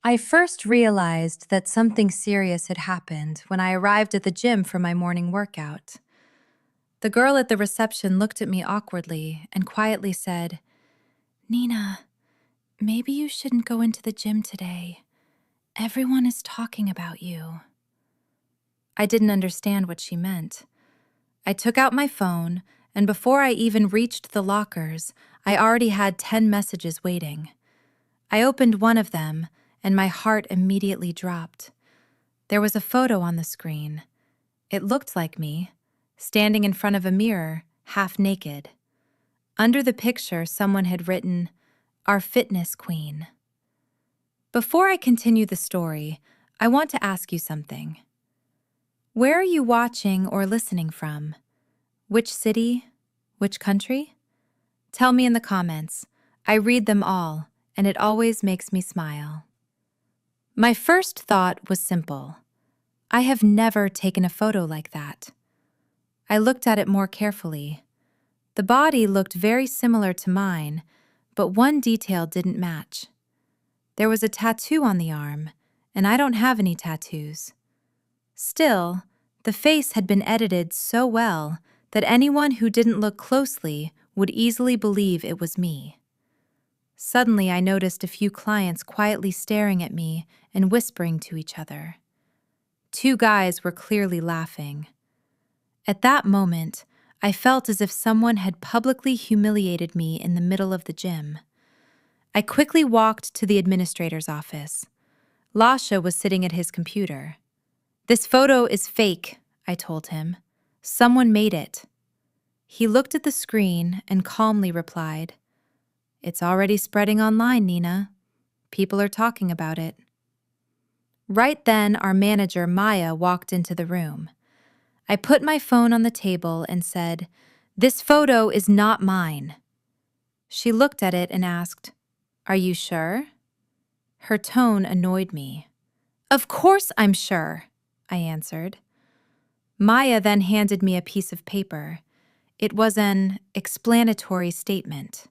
I first realized that something serious had happened when I arrived at the gym for my morning workout. The girl at the reception looked at me awkwardly and quietly said, "Nina, maybe you shouldn't go into the gym today. Everyone is talking about you." I didn't understand what she meant. I took out my phone, and before I even reached the lockers, I already had 10 messages waiting. I opened one of them, and my heart immediately dropped. There was a photo on the screen. It looked like me, standing in front of a mirror, half naked. Under the picture, someone had written, "Our fitness queen." Before I continue the story, I want to ask you something. Where are you watching or listening from? Which city? Which country? Tell me in the comments. I read them all, and it always makes me smile. My first thought was simple. I have never taken a photo like that. I looked at it more carefully. The body looked very similar to mine, but one detail didn't match. There was a tattoo on the arm, and I don't have any tattoos. Still, the face had been edited so well that anyone who didn't look closely would easily believe it was me. Suddenly, I noticed a few clients quietly staring at me and whispering to each other. Two guys were clearly laughing. At that moment, I felt as if someone had publicly humiliated me in the middle of the gym. I quickly walked to the administrator's office. Lasha was sitting at his computer. "This photo is fake," I told him. "Someone made it." He looked at the screen and calmly replied, "It's already spreading online, Nina. People are talking about it." Right then, our manager, Maya, walked into the room. I put my phone on the table and said, "This photo is not mine." She looked at it and asked, "Are you sure?" Her tone annoyed me. "Of course I'm sure," I answered. Maya then handed me a piece of paper. It was an explanatory statement.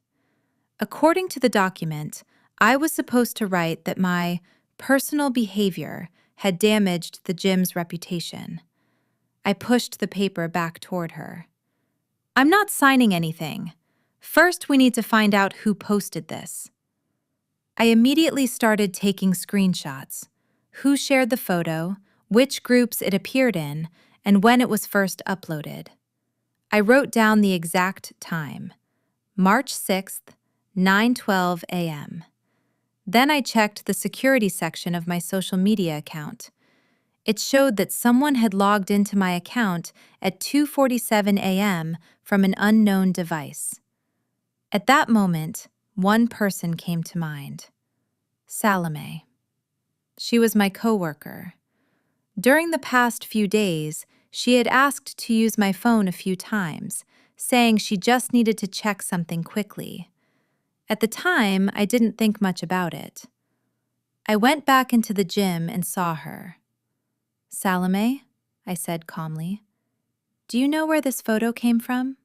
According to the document, I was supposed to write that my personal behavior had damaged the gym's reputation. I pushed the paper back toward her. "I'm not signing anything. First, we need to find out who posted this." I immediately started taking screenshots. Who shared the photo, which groups it appeared in, and when it was first uploaded. I wrote down the exact time, March 6th, 9:12 a.m. Then I checked the security section of my social media account. It showed that someone had logged into my account at 2:47 a.m. from an unknown device. At that moment, one person came to mind. Salome. She was my coworker. During the past few days, she had asked to use my phone a few times, saying she just needed to check something quickly. At the time, I didn't think much about it. I went back into the gym and saw her. "Salome," I said calmly, "do you know where this photo came from?"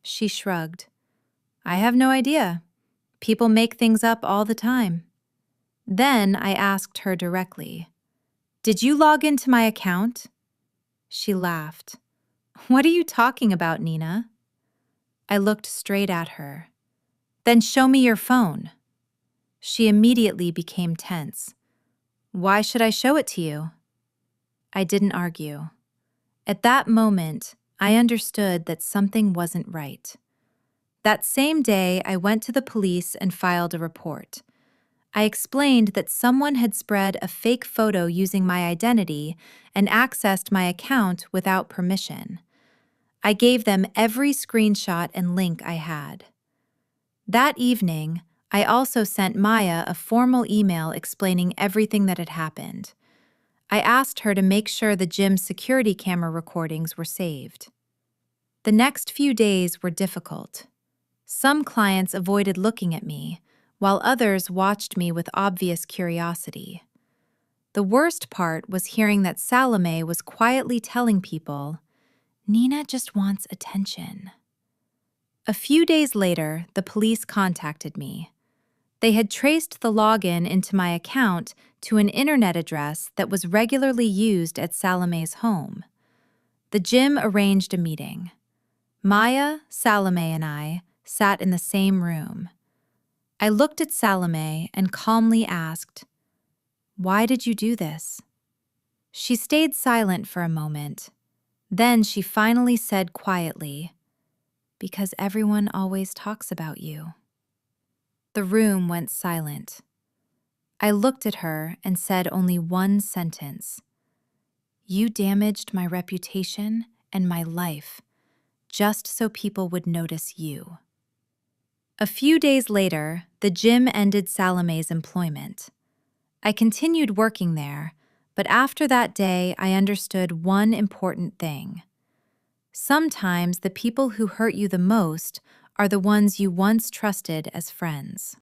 She shrugged. "I have no idea. People make things up all the time." Then I asked her directly, "Did you log into my account?" She laughed. "What are you talking about, Nina?" I looked straight at her. "Then show me your phone." She immediately became tense. "Why should I show it to you?" I didn't argue. At that moment, I understood that something wasn't right. That same day, I went to the police and filed a report. I explained that someone had spread a fake photo using my identity and accessed my account without permission. I gave them every screenshot and link I had. That evening, I also sent Maya a formal email explaining everything that had happened. I asked her to make sure the gym's security camera recordings were saved. The next few days were difficult. Some clients avoided looking at me, while others watched me with obvious curiosity. The worst part was hearing that Salome was quietly telling people, "Nina just wants attention." A few days later, the police contacted me. They had traced the login into my account to an internet address that was regularly used at Salome's home. The gym arranged a meeting. Maya, Salome, and I sat in the same room. I looked at Salome and calmly asked, "Why did you do this?" She stayed silent for a moment. Then she finally said quietly, "Because everyone always talks about you." The room went silent. I looked at her and said only one sentence. "You damaged my reputation and my life, just so people would notice you." A few days later, the gym ended Salome's employment. I continued working there, but after that day, I understood one important thing. Sometimes the people who hurt you the most are the ones you once trusted as friends.